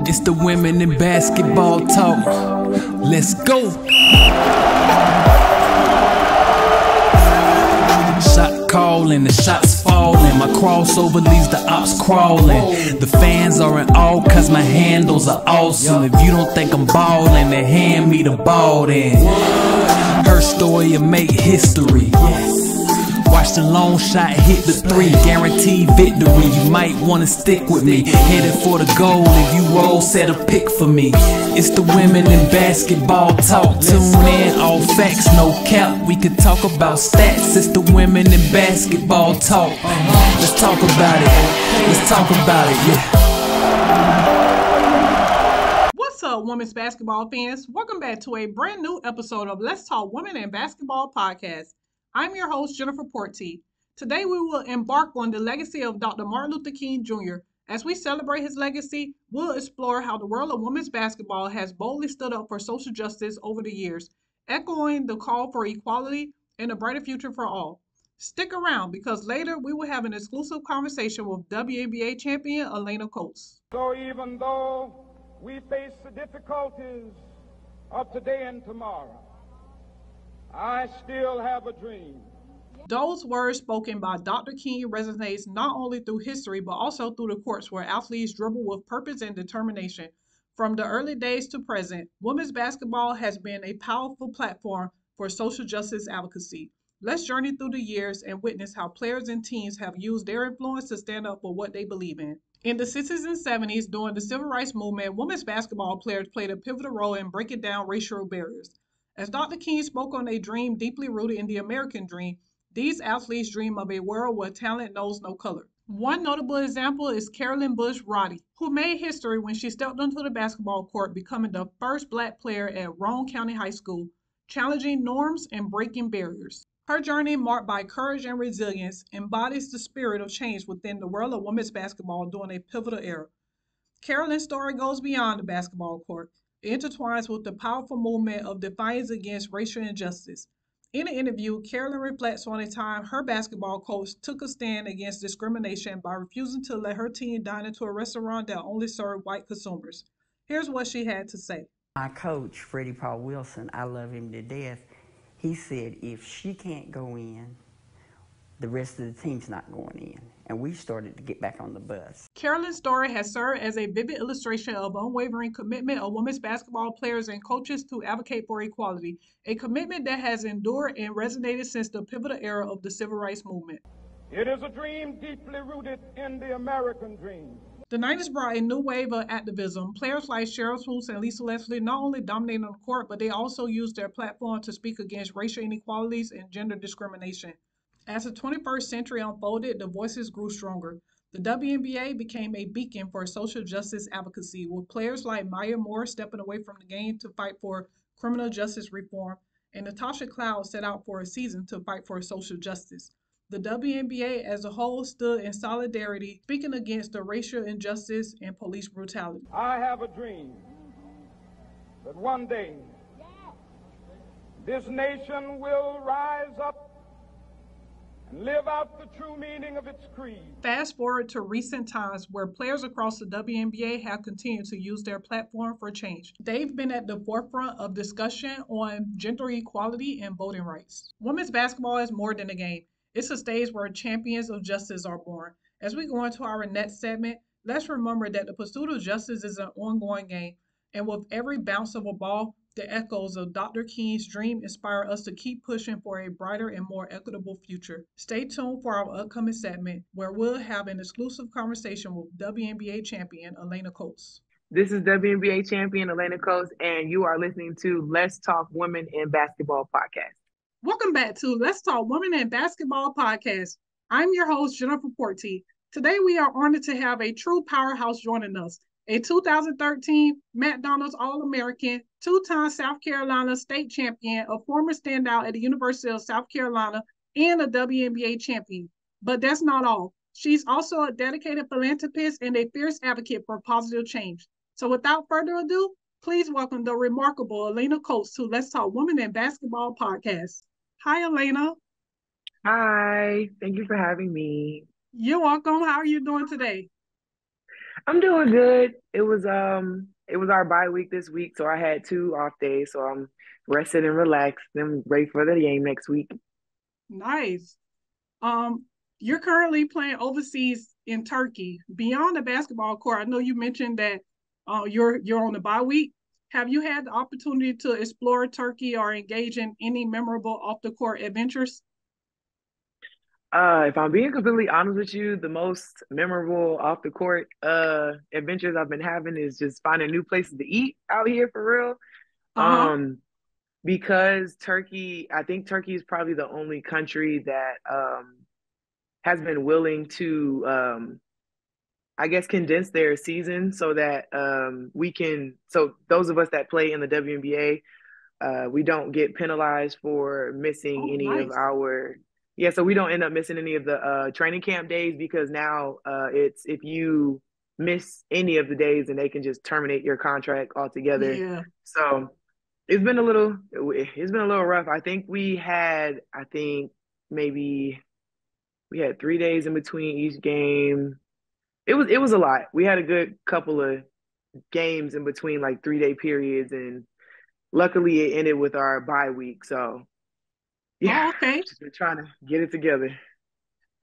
It's the women in basketball talk. Let's go. Shot calling, the shots falling. My crossover leaves the ops crawling. The fans are in awe cause my handles are awesome. If you don't think I'm ballin', then hand me the ball then. Her story will make history. Watch the long shot hit the three, guaranteed victory. You might wanna stick with me, headed for the goal. If you roll, set a pick for me. It's the women in basketball talk. Tune in, all facts, no cap. We could talk about stats. It's the women in basketball talk. Let's talk about it. Let's talk about it. Yeah. What's up, women's basketball fans? Welcome back to a brand new episode of Let's Talk Women in Basketball podcast. I'm your host, Jennifer Porty. Today we will embark on the legacy of Dr. Martin Luther King Jr. As we celebrate his legacy, we'll explore how the world of women's basketball has boldly stood up for social justice over the years, echoing the call for equality and a brighter future for all. Stick around because later we will have an exclusive conversation with WNBA Champion Alana Coates. So even though we face the difficulties of today and tomorrow, I still have a dream. Those words spoken by Dr. King resonates not only through history, but also through the courts where athletes dribble with purpose and determination. From the early days to present, women's basketball has been a powerful platform for social justice advocacy. Let's journey through the years and witness how players and teams have used their influence to stand up for what they believe in. In the 60s and 70s, during the civil rights movement, women's basketball players played a pivotal role in breaking down racial barriers. As Dr. King spoke on a dream deeply rooted in the American dream, these athletes dream of a world where talent knows no color. One notable example is Carolyn Bush Roddy, who made history when she stepped onto the basketball court, becoming the first Black player at Roane County High School, challenging norms and breaking barriers. Her journey, marked by courage and resilience, embodies the spirit of change within the world of women's basketball during a pivotal era. Carolyn's story goes beyond the basketball court. It intertwines with the powerful movement of defiance against racial injustice. In an interview, Carolyn reflects on a time her basketball coach took a stand against discrimination by refusing to let her team dine into a restaurant that only served white consumers. Here's what she had to say. My coach, Freddie Paul Wilson, I love him to death. He said, if she can't go in, the rest of the team's not going in. And we started to get back on the bus. Carolyn's story has served as a vivid illustration of unwavering commitment of women's basketball players and coaches to advocate for equality, a commitment that has endured and resonated since the pivotal era of the civil rights movement. It is a dream deeply rooted in the American dream. The 90s brought a new wave of activism. Players like Cheryl Swoops and Lisa Leslie not only dominated on the court, but they also used their platform to speak against racial inequalities and gender discrimination. As the 21st century unfolded, the voices grew stronger. The WNBA became a beacon for social justice advocacy, with players like Maya Moore stepping away from the game to fight for criminal justice reform, and Natasha Cloud set out for a season to fight for social justice. The WNBA as a whole stood in solidarity, speaking against the racial injustice and police brutality. I have a dream that one day this nation will rise up and live out the true meaning of its creed. Fast forward to recent times where players across the WNBA have continued to use their platform for change. They've been at the forefront of discussion on gender equality and voting rights. Women's basketball is more than a game. It's a stage where champions of justice are born. As we go into our next segment, let's remember that the pursuit of justice is an ongoing game. And with every bounce of a ball, the echoes of Dr. King's dream inspire us to keep pushing for a brighter and more equitable future. Stay tuned for our upcoming segment where we'll have an exclusive conversation with WNBA champion Alana Coates. This is WNBA champion Alana Coates, and you are listening to Let's Talk Women in Basketball podcast. Welcome back to Let's Talk Women in Basketball podcast. I'm your host, Jennifer Porty. Today we are honored to have a true powerhouse joining us. A 2013 McDonald's All-American, two-time South Carolina state champion, a former standout at the University of South Carolina, and a WNBA champion. But that's not all. She's also a dedicated philanthropist and a fierce advocate for positive change. So without further ado, please welcome the remarkable Alana Coates to Let's Talk Women in Basketball podcast. Hi, Alana. Hi, thank you for having me. You're welcome. How are you doing today? I'm doing good. It was our bye week this week, so I had 2 off days. So I'm rested and relaxed. I'm ready for the game next week. Nice. Um, you're currently playing overseas in Turkey. Beyond the basketball court, I know you mentioned that you're on the bye week. Have you had the opportunity to explore Turkey or engage in any memorable off the court adventures? If I'm being completely honest with you, the most memorable off the court adventures I've been having is just finding new places to eat out here for real. Uh-huh. Um, because Turkey, I think Turkey is probably the only country that has been willing to I guess condense their season so that we can so those of us that play in the WNBA, we don't get penalized for missing Oh, any of nice. our yeah, so we don't end up missing any of the training camp days because now it's if you miss any of the days and they can just terminate your contract altogether. Yeah. So it's been a little rough. I think maybe we had 3 days in between each game. It was a lot. We had a good couple of games in between like 3 day periods, and luckily it ended with our bye week. So yeah, Oh, okay. just been trying to get it together.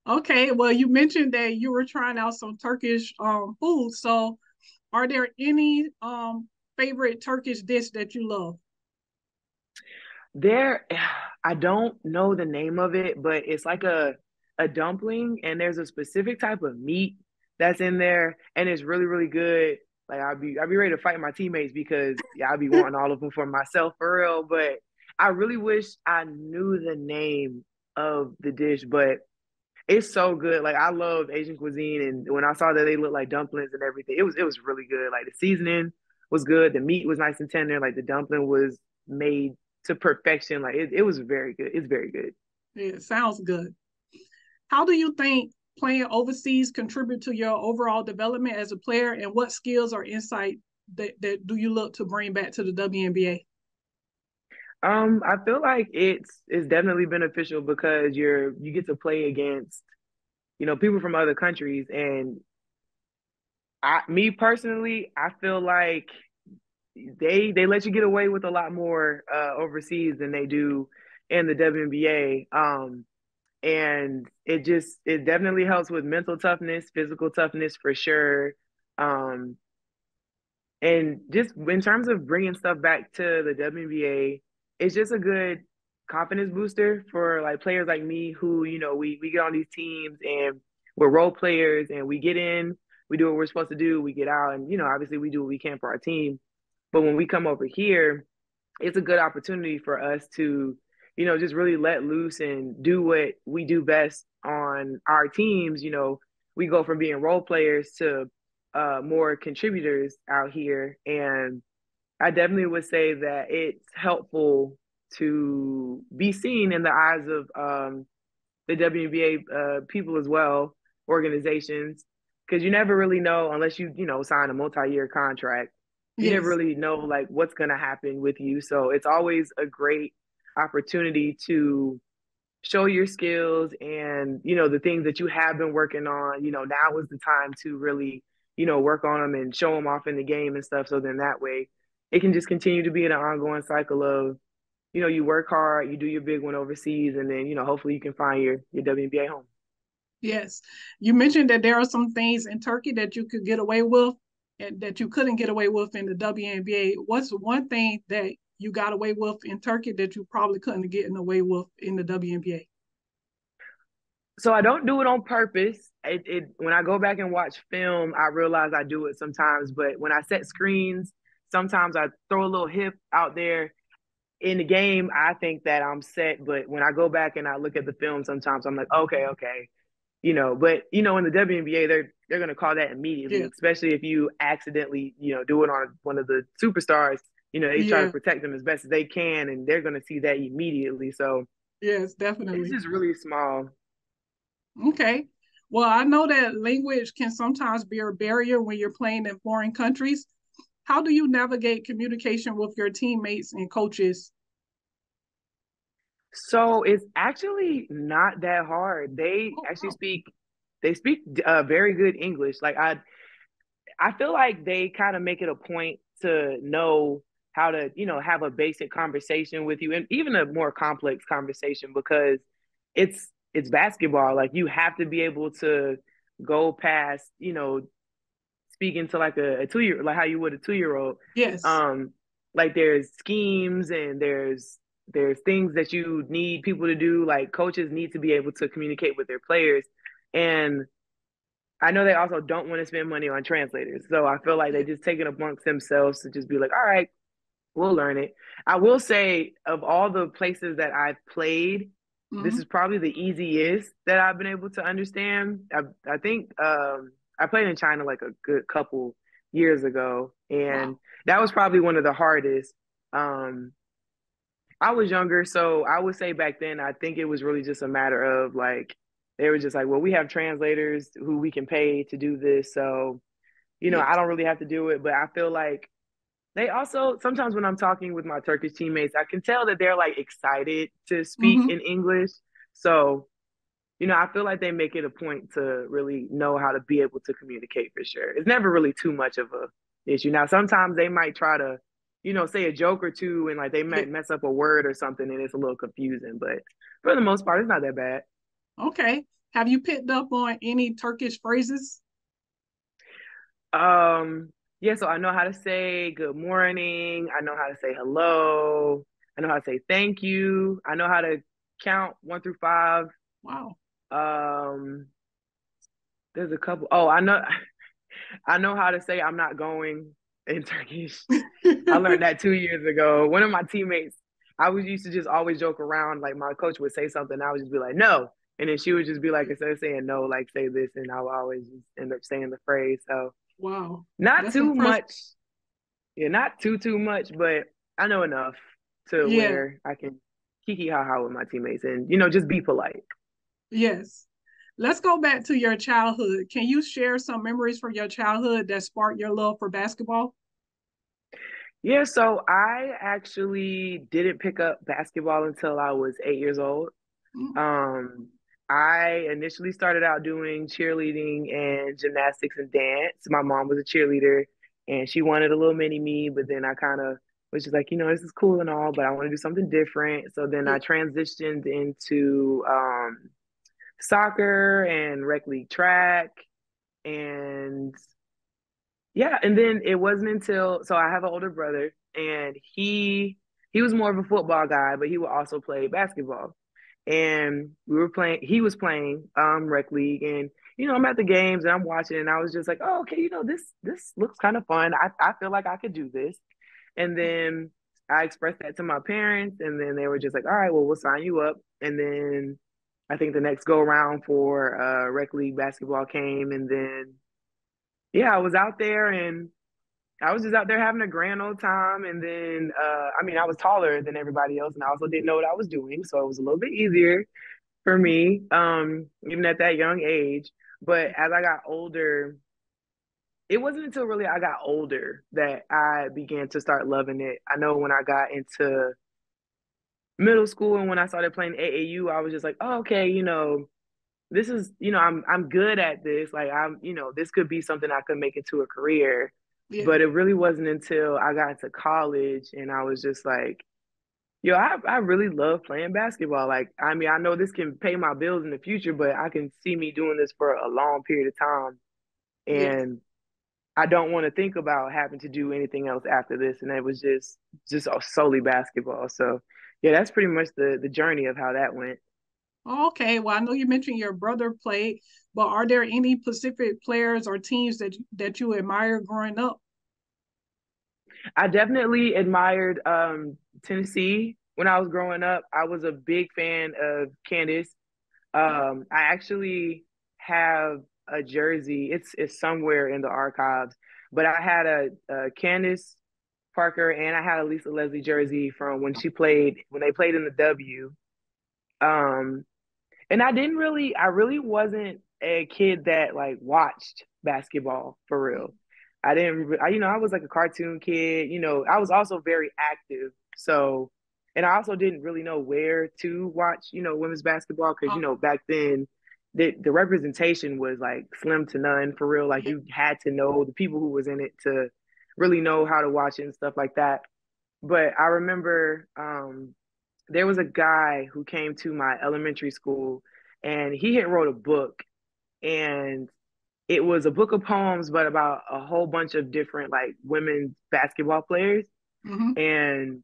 Okay. Well, you mentioned that you were trying out some Turkish food. So are there any favorite Turkish dish that you love? There, I don't know the name of it, but it's like a dumpling, and there's a specific type of meat that's in there, and it's really really good. Like I'll be ready to fight my teammates because yeah, I'll be wanting all of them for myself for real. But I really wish I knew the name of the dish, but it's so good. Like I love Asian cuisine, and when I saw that they looked like dumplings and everything, it was really good. Like the seasoning was good, the meat was nice and tender, like the dumpling was made to perfection. Like it was very good. It's very good. Yeah, sounds good. How do you think playing overseas contribute to your overall development as a player, and what skills or insight that do you look to bring back to the WNBA? I feel like it's definitely beneficial because you get to play against people from other countries, and me personally, I feel like they let you get away with a lot more overseas than they do in the WNBA. And it definitely helps with mental toughness, physical toughness for sure. Um, and just in terms of bringing stuff back to the WNBA, it's just a good confidence booster for like players like me who, we get on these teams and we're role players and we get in, we do what we're supposed to do, we get out, and obviously we do what we can for our team. But when we come over here, it's a good opportunity for us to, just really let loose and do what we do best on our teams. We go from being role players to more contributors out here. And I definitely would say that it's helpful to be seen in the eyes of the WNBA people as well, organizations, because you never really know unless you sign a multi-year contract. You never Yes. really know like what's going to happen with you. So it's always a great opportunity to show your skills and the things that you have been working on. Now is the time to really work on them and show them off in the game and stuff. So then that way it can just continue to be an ongoing cycle of you work hard, you do your big one overseas, and then hopefully you can find your WNBA home. Yes. You mentioned that there are some things in Turkey that you could get away with and that you couldn't get away with in the WNBA. What's one thing that you got away with in Turkey that you probably couldn't get away with in the WNBA? So I don't do it on purpose. When I go back and watch film, I realize I do it sometimes. But when I set screens, sometimes I throw a little hip out there. In the game, I think that I'm set. But when I go back and I look at the film, sometimes I'm like, okay, okay. But in the WNBA, they're gonna call that immediately, Yeah. especially if you accidentally, do it on one of the superstars. They try to Yeah. protect them as best as they can, and they're gonna see that immediately. So Yes, it's definitely. just really small. Okay. Well, I know that language can sometimes be a barrier when you're playing in foreign countries. How do you navigate communication with your teammates and coaches? So it's actually not that hard. Oh, wow. They speak very good English. Like I feel like they kind of make it a point to know how to, have a basic conversation with you and even a more complex conversation because it's basketball. Like you have to be able to go past, speaking to like a 2 year, like how you would a 2 year old. Yes. Um, like there's schemes and there's things that you need people to do. Like coaches need to be able to communicate with their players. And I know they also don't want to spend money on translators. So I feel like they just take it amongst themselves to just be like, all right, we'll learn it. I will say, of all the places that I've played, this Hmm. is probably the easiest that I've been able to understand. I think I played in China like a good couple years ago, and Wow. that was probably one of the hardest. Um, I was younger, so I would say back then, I think it was really just a matter of like, they were just like, well, we have translators who we can pay to do this. So, I Yes. don't really have to do it. But I feel like they also, sometimes when I'm talking with my Turkish teammates, I can tell that they're like excited to speak Hmm. in English. So, I feel like they make it a point to really know how to be able to communicate for sure. It's never really too much of a issue. Now, sometimes they might try to, say a joke or two and like they Yeah. might mess up a word or something and it's a little confusing. But for the most part, it's not that bad. Okay. Have you picked up on any Turkish phrases? Um, yeah, so I know how to say good morning. I know how to say hello. I know how to say thank you. I know how to count 1 through 5. Wow. Um, there's a couple. Oh, I know how to say I'm not going in Turkish. I learned that 2 years ago. One of my teammates, I was used to just always joke around. Like my coach would say something, I would just be like, no. And then she would just be like, instead of saying no, like say this, and I would always just end up saying the phrase. So Wow. not That's too impressive. much. Yeah, not too much, but I know enough to Yeah. where I can kiki ha ha with my teammates and just be polite. Yes. Let's go back to your childhood. Can you share some memories from your childhood that sparked your love for basketball? Yeah, so I actually didn't pick up basketball until I was 8 years old. Mm. Um, I initially started out doing cheerleading and gymnastics and dance. My mom was a cheerleader and she wanted a little mini me, but then I kind of was just like, this is cool and all, but I want to do something different. So then I Yeah. transitioned into soccer and rec league track. And yeah, and then it wasn't until I have an older brother and he was more of a football guy, but he would also play basketball. And he was playing rec league and I'm at the games and I'm watching and I was just like, oh, okay, this looks kind of fun. I feel like I could do this. And then I expressed that to my parents and then they were just like, all right, well, we'll sign you up. And then I think the next go around for rec league basketball came and then yeah, I was out there and I was just out there having a grand old time. And then, I mean, I was taller than everybody else and I also didn't know what I was doing. So it was a little bit easier for me, even at that young age. But as I got older, it wasn't until really I got older that I began to start loving it. I know when I got into middle school and when I started playing AAU, I was just like, oh, okay, this is, I'm good at this. Like this could be something I could make into a career. Yeah. But it really wasn't until I got into college and I was just like, yo, I really love playing basketball. Like, I mean, I know this can pay my bills in the future, but I can see me doing this for a long period of time. Yes. And I don't want to think about having to do anything else after this. And it was just solely basketball. So yeah, that's pretty much the journey of how that went. Okay. Well, I know you mentioned your brother played, but are there any Pacific players or teams that you admire growing up? I definitely admired Tennessee when I was growing up. I was a big fan of Candace. I actually have a jersey. It's somewhere in the archives, but I had a Candace Parker and I had a Lisa Leslie jersey from when they played in the W. Um, and I really wasn't a kid that like watched basketball for real. I didn't, I was like a cartoon kid. I was also very active. So, and I also didn't really know where to watch, women's basketball because, Uh-huh. back then the representation was like slim to none for real. Like Yeah. you had to know the people who was in it to really know how to watch it and stuff like that. But I remember there was a guy who came to my elementary school and he had wrote a book, and it was a book of poems, but about a whole bunch of different like women's basketball players. Mm-hmm. And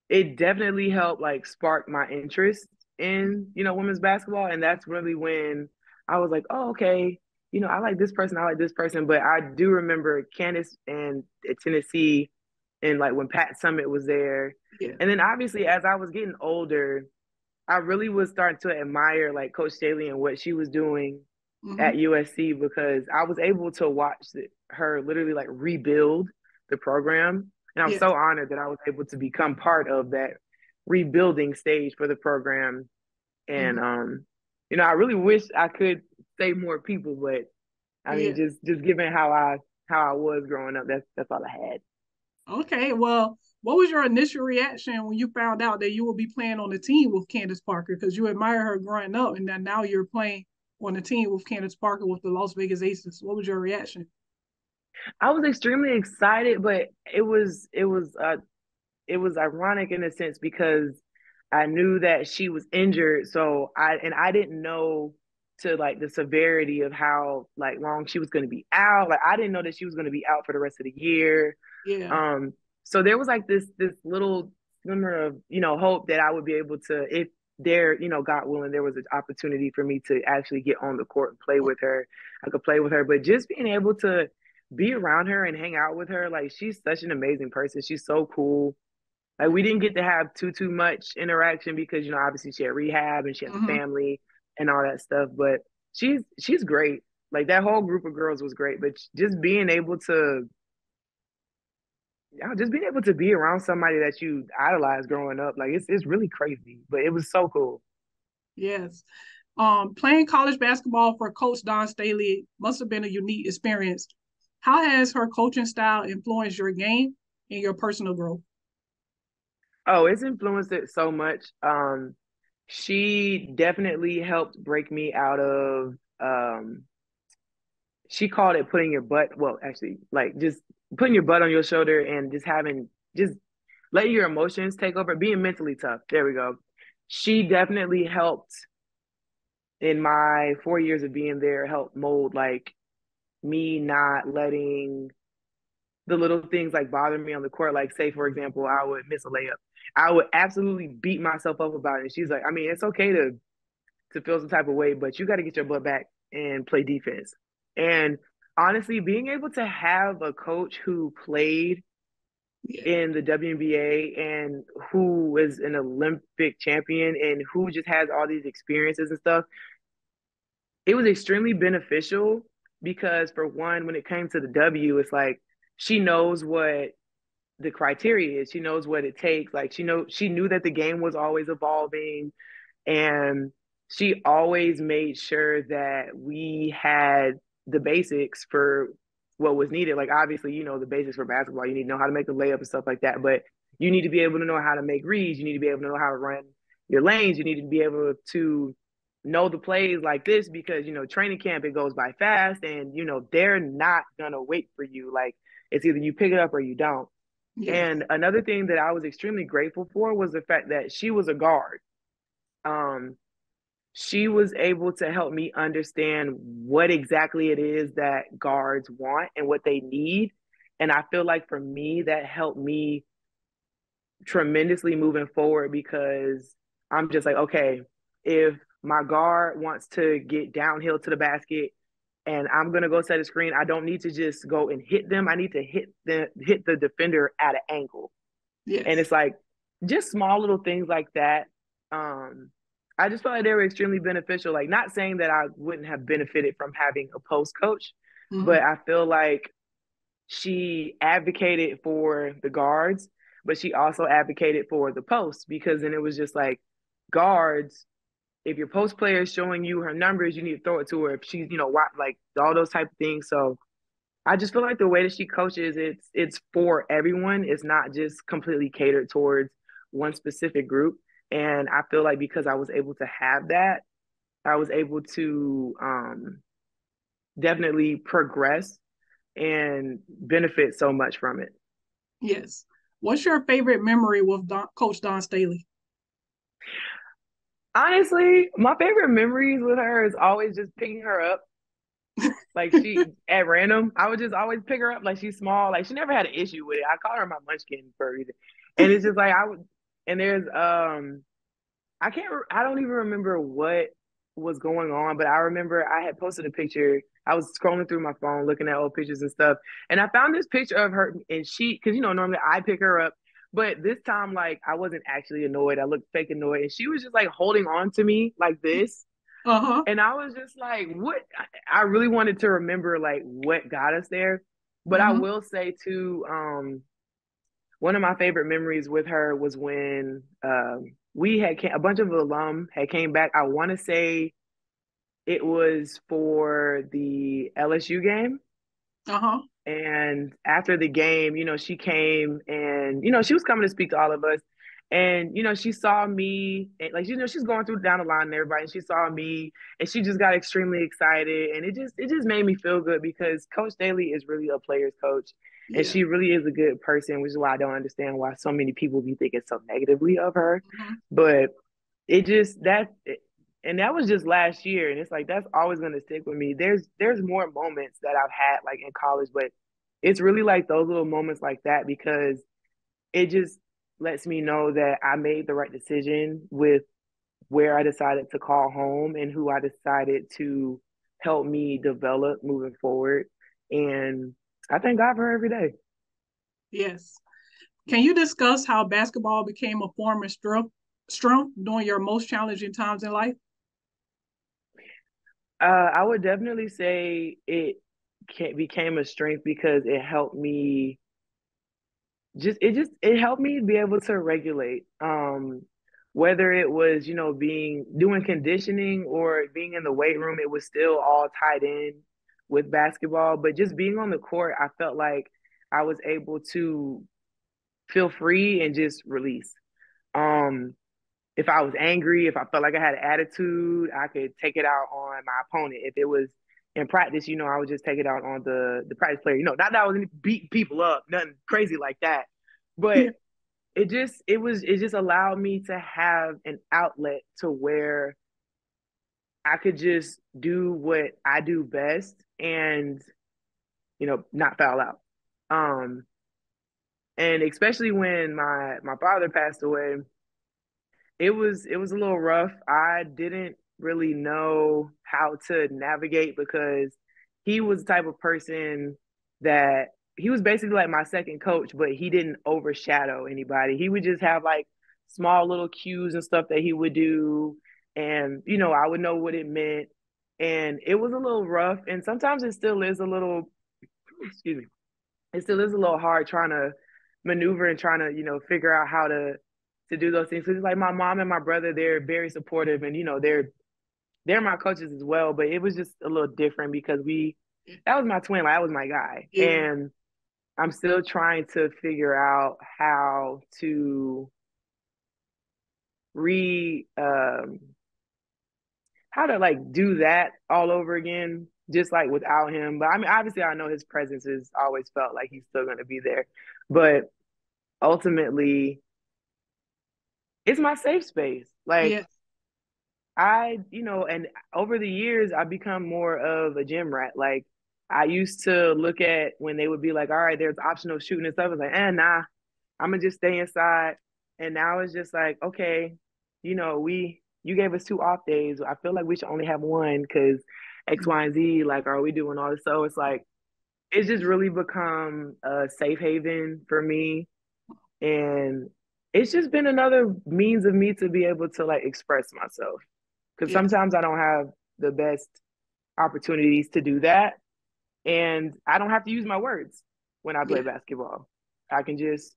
it definitely helped like spark my interest in, women's basketball. And that's really when I was like, oh, okay, I like this person, I like this person. But I do remember Candace and Tennessee, and like when Pat Summit was there. Yeah. And then obviously as I was getting older, I really was starting to admire like Coach Staley and what she was doing Mm-hmm. at USC, because I was able to watch her literally like rebuild the program. And I'm Yeah. so honored that I was able to become part of that rebuilding stage for the program. And Mm-hmm. I really wish I could say more people, but I mean, Yeah. just given how I was growing up, that's all I had. Okay. Well, what was your initial reaction when you found out that you will be playing on the team with Candace Parker? Because you admire her growing up, and then now you're playing on the team with Candace Parker with the Las Vegas Aces. What was your reaction? I was extremely excited, but it was ironic in a sense because I knew that she was injured. So I didn't know to like the severity of how like long she was going to be out. Like I didn't know that she was going to be out for the rest of the year. Yeah. Um, so there was like this little glimmer of, hope that I would be able to, if there, God willing, there was an opportunity for me to actually get on the court and play with her. I could play with her, but just being able to be around her and hang out with her, like she's such an amazing person. She's so cool. Like we didn't get to have too much interaction because obviously she had rehab and she has a Mm-hmm. family and all that stuff. But she's great. Like that whole group of girls was great. But just being able to, just being able to be around somebody that you idolized growing up, like it's really crazy. But it was so cool. Yes. Playing college basketball for Coach Dawn Staley must have been a unique experience. How has her coaching style influenced your game and your personal growth? Oh, it's influenced it so much. She definitely helped break me out of she called it putting your butt, well, actually, like just putting your butt on your shoulder and just letting your emotions take over, being mentally tough. There we go. She definitely helped in my 4 years of being there, help mold like me not letting the little things like bother me on the court. Like, say, for example, I would miss a layup. I would absolutely beat myself up about it. And she's like, I mean, it's okay to feel some type of way, but you got to get your butt back and play defense. And honestly, being able to have a coach who played Yeah. in the WNBA and who is an Olympic champion and who just has all these experiences and stuff, it was extremely beneficial because for one, when it came to the W, it's like she knows what the criteria is. She knows what it takes. Like she knew that the game was always evolving, and she always made sure that we had the basics for what was needed. Like obviously, the basics for basketball. You need to know how to make the layup and stuff like that. But you need to be able to know how to make reads. You need to be able to know how to run your lanes. You need to be able to know the plays like this because training camp it goes by fast, and they're not gonna wait for you. Like it's either you pick it up or you don't. Yeah. And another thing that I was extremely grateful for was the fact that she was a guard. Um, she was able to help me understand what exactly it is that guards want and what they need. And I feel like for me, that helped me tremendously moving forward because I'm just like, okay, if my guard wants to get downhill to the basket and I'm gonna go set a screen, I don't need to just go and hit them. I need to hit the defender at an angle. And Yes. it's like just small little things like that. I just felt like they were extremely beneficial. Like not saying that I wouldn't have benefited from having a post coach, Mm-hmm. but I feel like she advocated for the guards, but she also advocated for the posts because then it was just like guards. If your post player is showing you her numbers, you need to throw it to her. If she's, like all those type of things. So I just feel like the way that she coaches, it's for everyone. It's not just completely catered towards one specific group. And I feel like because I was able to have that, I was able to definitely progress and benefit so much from it. Yes. What's your favorite memory with Coach Don Staley? Honestly, my favorite memories with her is always just picking her up. Like she at random, I would just always pick her up. Like she's small. Like she never had an issue with it. I call her my munchkin for a reason. And it's just like I would. And there's I can't. I don't even remember what was going on, but I remember I had posted a picture. I was scrolling through my phone, looking at old pictures and stuff, and I found this picture of her, and because normally I pick her up, but this time like I wasn't actually annoyed. I looked fake annoyed, and she was just like holding on to me like this, Uh-huh. and I was just like, what? I really wanted to remember like what got us there, but I Mm-hmm. will say too, one of my favorite memories with her was when we had a bunch of alum had came back. I want to say it was for the LSU game. Uh-huh. And after the game, she came and, she was coming to speak to all of us. And, she saw me and like, she's going through down the line and everybody, and she saw me and she just got extremely excited. And it just made me feel good because Coach Daly is really a player's coach. And Yeah. she really is a good person, which is why I don't understand why so many people be thinking so negatively of her. Mm-hmm. But it just and that was just last year, and it's like that's always going to stick with me. There's more moments that I've had like in college, but it's really like those little moments like that because it just lets me know that I made the right decision with where I decided to call home and who I decided to help me develop moving forward. And I thank God for her every day. Yes. Can you discuss how basketball became a form of strength during your most challenging times in life? I would definitely say it became a strength because it helped me it helped me be able to regulate whether it was being doing conditioning or being in the weight room, it was still all tied in with basketball, but just being on the court I felt like I was able to feel free and just release. um if I was angry, if I felt like I had an attitude, I could take it out on my opponent. If it was in practice, I would just take it out on the practice player. Not that I was beating people up, nothing crazy like that. But Yeah. it just allowed me to have an outlet to where I could just do what I do best and not foul out. Um and especially when my father passed away, it was a little rough. I didn't really know how to navigate because he was the type of person that he was basically like my second coach, but he didn't overshadow anybody. He would just have like small little cues and stuff that he would do, and I would know what it meant. And it was a little rough, and sometimes it still is a little excuse me, it still is a little hard trying to maneuver and trying to figure out how to do those things. Because like my mom and my brother, they're very supportive, and they're my coaches as well. But it was just a little different because that was my twin, like that was my guy, Yeah. and I'm still trying to figure out re um how to like do that all over again, just like without him. But I mean, obviously, I know his presence is always felt like he's still going to be there, but ultimately it's my safe space. Like Yes. and over the years, I've become more of a gym rat. Like I used to look at when they would be like, all right, there's optional shooting and stuff. I was like, nah, I'm gonna just stay inside. And now it's just like, okay, you gave us 2 off days. I feel like we should only have one because X, Y, and Z. Like, are we doing all this? So it's like it's just really become a safe haven for me, and it's just been another means of me to be able to like express myself because Yes. sometimes I don't have the best opportunities to do that, and I don't have to use my words when I play Yeah. basketball. I can just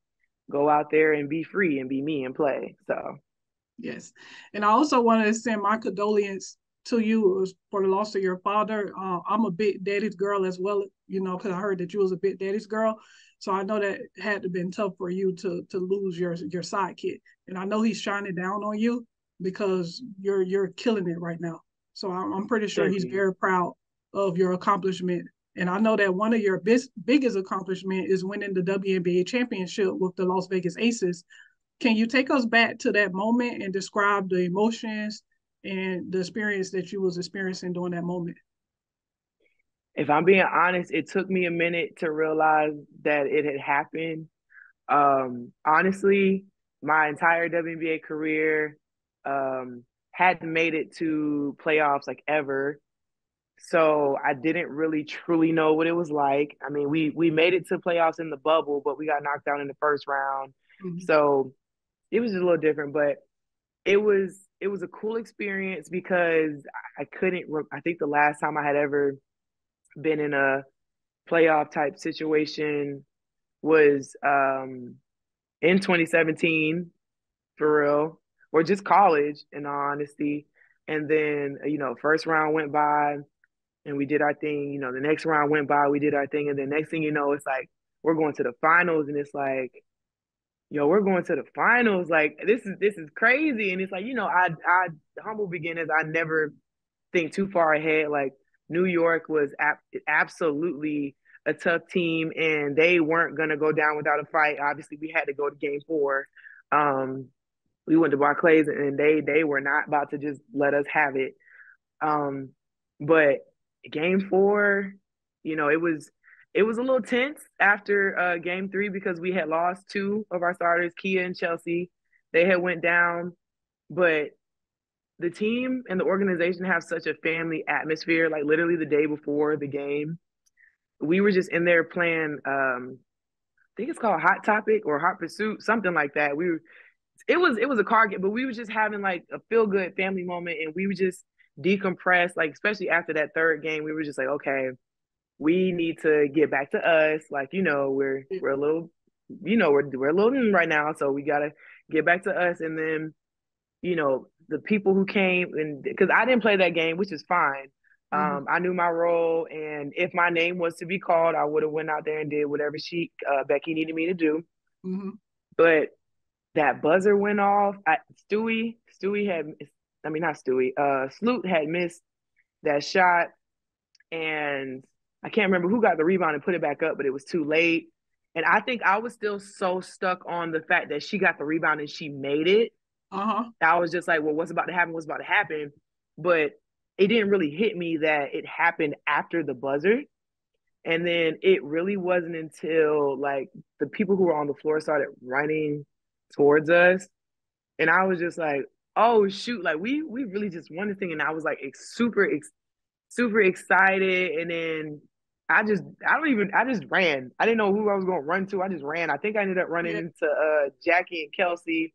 go out there and be free and be me and play. So Yes. And I also want to send my condolences to you for the loss of your father. I'm a big daddy's girl as well, because I heard that you was a big daddy's girl. So I know that had to been tough for you to lose your sidekick. And I know he's shining down on you because you're killing it right now. So I'm pretty sure Thank he's you. very proud of your accomplishment. And I know that one of your biggest accomplishment is winning the WNBA championship with the Las Vegas Aces. Can you take us back to that moment and describe the emotions and the experience that you was experiencing during that moment? If I'm being honest, it took me a minute to realize that it had happened. Honestly, my entire WNBA career hadn't made it to playoffs like ever. So I didn't really truly know what it was like. I mean, we made it to playoffs in the bubble, but we got knocked out in the first round. Mm-hmm. So it was just a little different, but it was a cool experience because I couldn't. I think the last time I had ever been in a playoff type situation was in 2017 for real, or just college in all honesty. And then first round went by and we did our thing. The next round went by, we did our thing, and then next thing you know, it's like we're going to the finals, and it's like, yo, we're going to the finals. Like this is crazy, and it's like I humble beginnings. I never think too far ahead. Like New York was absolutely a tough team, and they weren't gonna go down without a fight. Obviously, we had to go to Game 4. We went to Barclays, and they were not about to just let us have it. But Game 4, it was a little tense after Game 3 because we had lost two of our starters, Kia and Chelsea. They had went down, but the team and the organization have such a family atmosphere. Like literally the day before the game, we were just in there playing. I think it's called Hot Topic or Hot Pursuit, something like that. It was a card game, but we were just having like a feel good family moment, and we were just decompress. Like especially after that third game, we were just like, okay, we need to get back to us. Like we're a little, we're a little right now, so we gotta get back to us, and then the people who came, and because I didn't play that game, which is fine. Mm-hmm. I knew my role, and if my name was to be called, I would have went out there and did whatever Becky needed me to do. Mm-hmm. But that buzzer went off. Stewie had, I mean not Stewie, Sloot had missed that shot, and I can't remember who got the rebound and put it back up, but it was too late. And I think I was still so stuck on the fact that she got the rebound and she made it. Uh-huh. I was just like, well, what's about to happen? What's about to happen? But it didn't really hit me that it happened after the buzzer. And then it really wasn't until like the people who were on the floor started running towards us. And I was just like, oh shoot, like we really just won this thing. And I was like super excited. And then I just ran. I didn't know who I was gonna run to. I just ran. I think I ended up running into Jackie and Kelsey.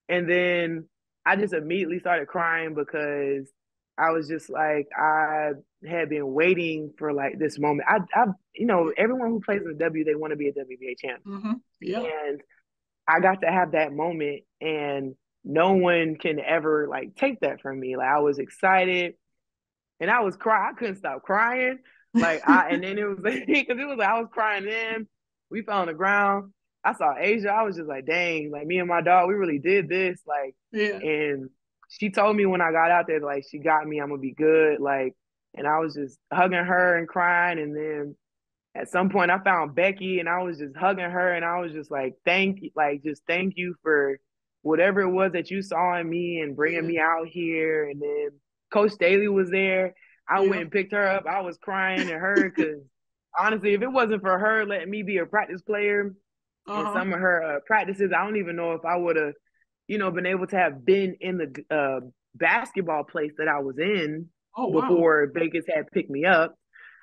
And then I just immediately started crying because I was just like, I had been waiting for like this moment. Everyone who plays in the W, they want to be a WNBA champ. Mm-hmm. Yeah. And I got to have that moment, and no one can ever like take that from me. Like I was excited and I was crying. I couldn't stop crying. And then it was like, because it was like, I was crying then. We fell on the ground. I saw Asia. I was just like, dang, like me and my dog, we really did this. Like, Yeah. and she told me when I got out there, like, she got me, I'm gonna be good. Like, and I was just hugging her and crying. And then at some point I found Becky and I was just hugging her and I was just like, thank you for whatever it was that you saw in me and bringing me out here. And then Coach Staley was there. I went and picked her up. I was crying at her because honestly, if it wasn't for her letting me be a practice player in some of her practices, I don't even know if I would have, been able to have been in the basketball place that I was in before Vegas had picked me up.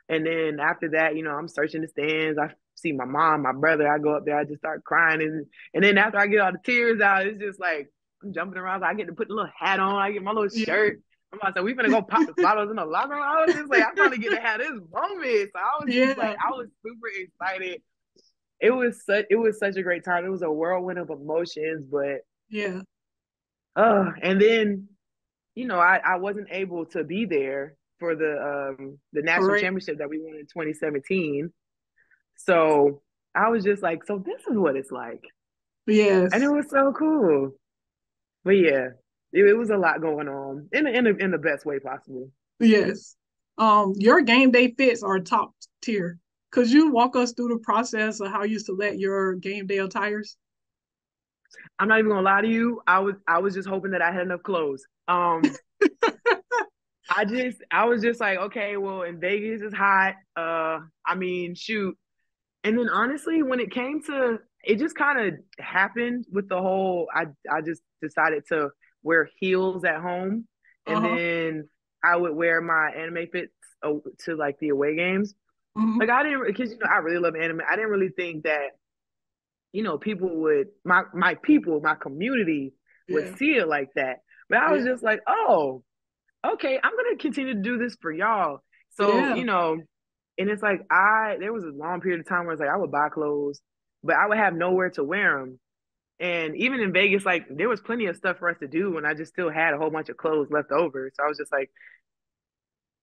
And then after that, I'm searching the stands. I see my mom, my brother. I go up there. I just start crying. And then after I get all the tears out, it's just like I'm jumping around. So I get to put the little hat on. I get my little shirt. I'm about to say, we finna go pop the bottles in the locker room. I was just like, I finally get to have this moment. So I was just like, I was super excited. It was such a great time. It was a whirlwind of emotions, but and then I wasn't able to be there for the national championship that we won in 2017. So I was just like, so this is what it's like. Yes. And it was so cool. But yeah. it was a lot going on in the best way possible. Yes. Your game day fits are top tier. Could you walk us through the process of how you select your game day attires? I'm not even gonna lie to you. I was just hoping that I had enough clothes. I was just like, okay, well, in Vegas it's hot. I mean, shoot. And then honestly, when it came to it, just kind of happened with the whole. I just decided to wear heels at home, and Uh-huh. then I would wear my anime fits to like the away games. Hmm. Like I didn't, because I really love anime. I didn't really think that people would my community would Yeah. see it like that. But I was Yeah. just like, oh, okay, I'm gonna continue to do this for y'all. So, Yeah. and it's like there was a long period of time where it's like I would buy clothes, but I would have nowhere to wear them. And even in Vegas, like there was plenty of stuff for us to do, and I just still had a whole bunch of clothes left over. So I was just like,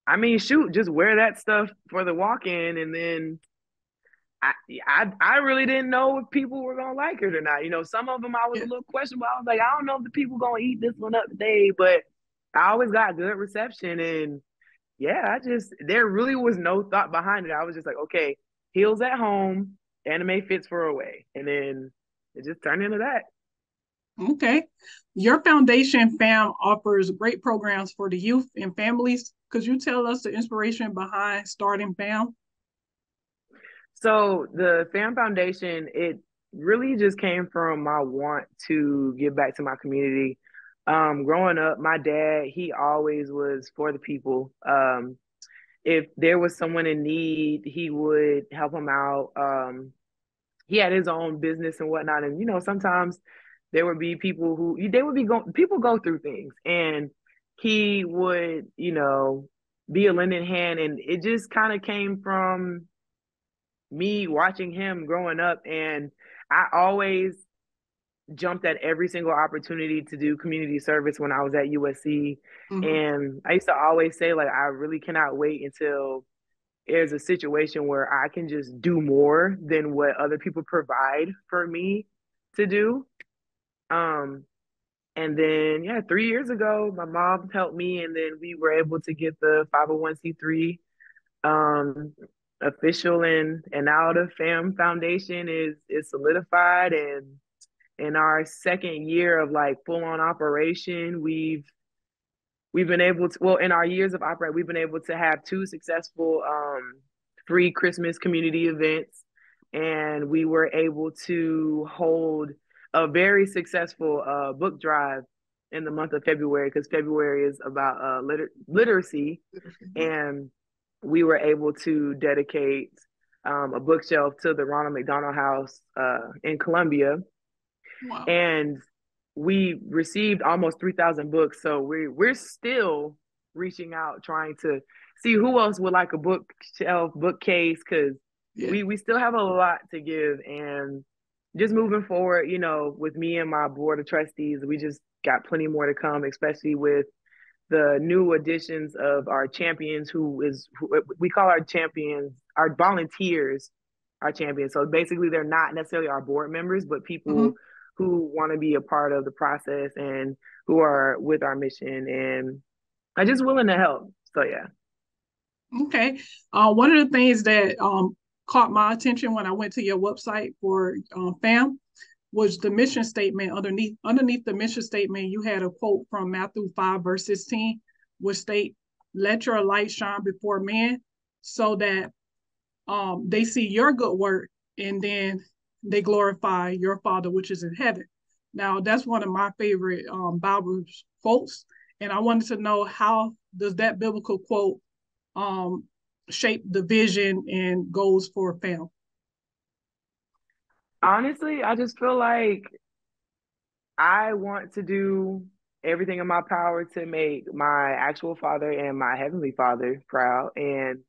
I mean, shoot, just wear that stuff for the walk-in, and then I really didn't know if people were gonna like it or not. Some of them I was a Yeah. little questionable. I was like, I don't know if the people gonna eat this one up today, but I always got good reception, and yeah, there really was no thought behind it. I was just like, okay, heels at home, anime fits for away, and then it just turned into that. Okay. Your foundation, FAM, offers great programs for the youth and families. Could you tell us the inspiration behind starting FAM? So the Fan Foundation, it really just came from my want to give back to my community. Growing up, my dad, he always was for the people. If there was someone in need, he would help them out. He had his own business and whatnot, and sometimes there would be people who they would be going. People go through things, and he would, be a lending hand, and it just kind of came from me watching him growing up, and I always jumped at every single opportunity to do community service when I was at USC. Mm-hmm. And I used to always say, like, I really cannot wait until there's a situation where I can just do more than what other people provide for me to do. Um, and then, yeah, 3 years ago, my mom helped me, and then we were able to get the 501c3 um, official, and now the FAM Foundation is solidified, and in our second year of like full on operation, we've been able to, well, in our years of operate, we've been able to have two successful free Christmas community events, and we were able to hold a very successful book drive in the month of February, because February is about literacy, and we were able to dedicate a bookshelf to the Ronald McDonald House in Columbia, Wow. and we received almost 3,000 books. So we're still reaching out, trying to see who else would like a bookshelf, bookcase, because Yeah. we still have a lot to give. And just moving forward, with me and my board of trustees, we just got plenty more to come, especially with the new additions of our champions, who we call our champions, our volunteers, our champions. So basically, they're not necessarily our board members, but people Mm-hmm. who want to be a part of the process and who are with our mission and are just willing to help. So yeah. Okay. One of the things that caught my attention when I went to your website for FAM was the mission statement. Underneath the mission statement, you had a quote from Matthew 5, verse 16, which state, "Let your light shine before men so that they see your good work and then they glorify your Father which is in heaven." Now, that's one of my favorite Bible quotes. And I wanted to know, how does that biblical quote um, shape the vision and goals for FAM? Honestly, I just feel like I want to do everything in my power to make my actual father and my heavenly father proud. And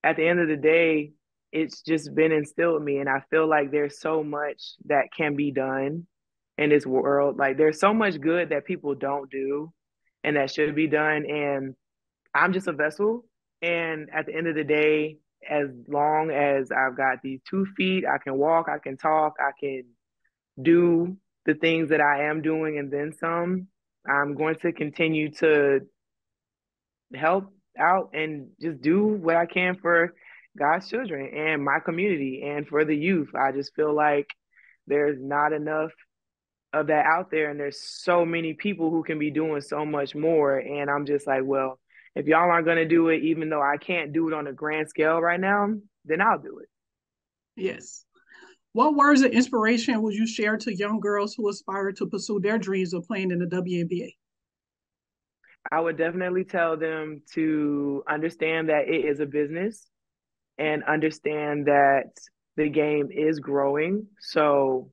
at the end of the day, it's just been instilled in me. And I feel like there's so much that can be done in this world. Like there's so much good that people don't do and that should be done. And I'm just a vessel. And at the end of the day, as long as I've got these 2 feet, I can walk, I can talk, I can do the things that I am doing and then some. I'm going to continue to help out and just do what I can for God's children and my community and for the youth. I just feel like there's not enough of that out there, and there's so many people who can be doing so much more. And I'm just like, well, if y'all aren't going to do it, even though I can't do it on a grand scale right now, then I'll do it. Yes. What words of inspiration would you share to young girls who aspire to pursue their dreams of playing in the WNBA? I would definitely tell them to understand that it is a business and understand that the game is growing. So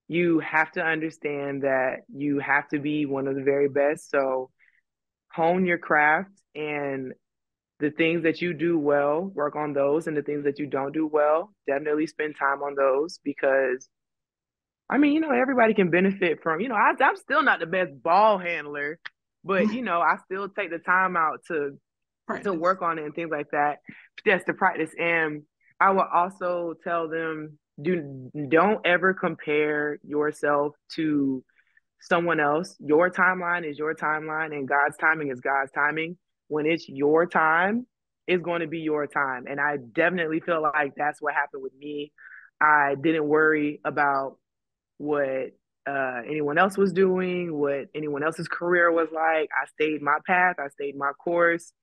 you have to understand that you have to be one of the very best. So hone your craft, and the things that you do well, work on those, and the things that you don't do well, definitely spend time on those, because I mean, everybody can benefit from, I'm still not the best ball handler, but I still take the time out to Practice. work on it and things like that, just to practice. And I will also tell them, don't ever compare yourself to someone else. Your timeline is your timeline, and God's timing is God's timing. When it's your time, it's going to be your time. And I definitely feel like that's what happened with me. I didn't worry about what anyone else was doing, what anyone else's career was like. I stayed my path, I stayed my course.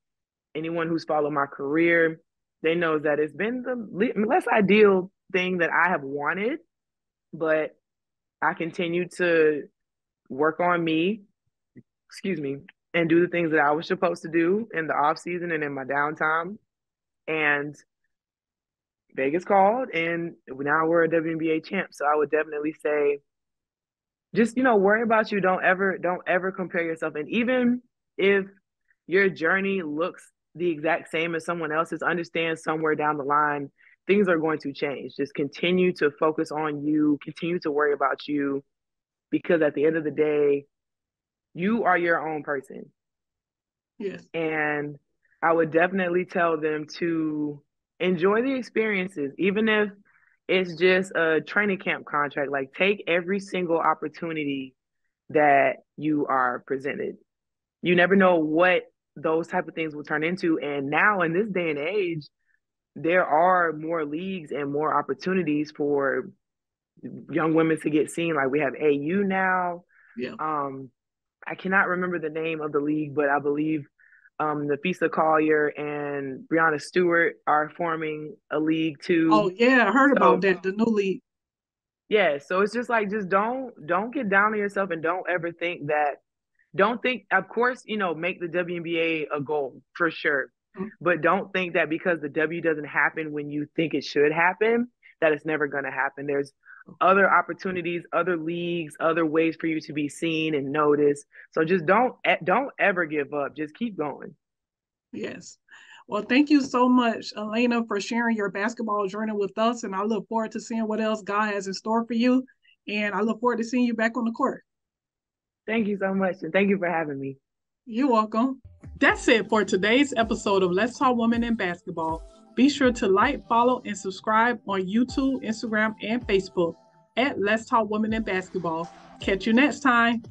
Anyone who's followed my career, they know that it's been the less ideal thing that I have wanted, but I continue to work on me, and do the things that I was supposed to do in the off season and in my downtime. And Vegas called, and now we're a WNBA champ. So I would definitely say, just worry about you. Don't ever compare yourself. And even if your journey looks the exact same as someone else's, understand somewhere down the line things are going to change. Just continue to focus on you, continue to worry about you, because at the end of the day, you are your own person. Yes. And I would definitely tell them to enjoy the experiences, even if it's just a training camp contract. Like, take every single opportunity that you are presented. You never know what those type of things will turn into. And now in this day and age, there are more leagues and more opportunities for young women to get seen. Like, we have AU now. Yeah. I cannot remember the name of the league, but I believe Nafisa Collier and Brianna Stewart are forming a league too. Oh yeah, I heard So about that. The new league. yeah, so it's just like, just don't get down on yourself, and don't ever think that. Don't think, of course, make the WNBA a goal for sure, but don't think that because the W doesn't happen when you think it should happen, that it's never going to happen. There's other opportunities, other leagues, other ways for you to be seen and noticed. So just don't ever give up. Just keep going. Yes. Well, thank you so much, Alaina, for sharing your basketball journey with us. And I look forward to seeing what else God has in store for you. And I look forward to seeing you back on the court. Thank you so much. And thank you for having me. You're welcome. That's it for today's episode of Let's Talk Women in Basketball. Be sure to like, follow, and subscribe on YouTube, Instagram, and Facebook at Let's Talk Women in Basketball. Catch you next time.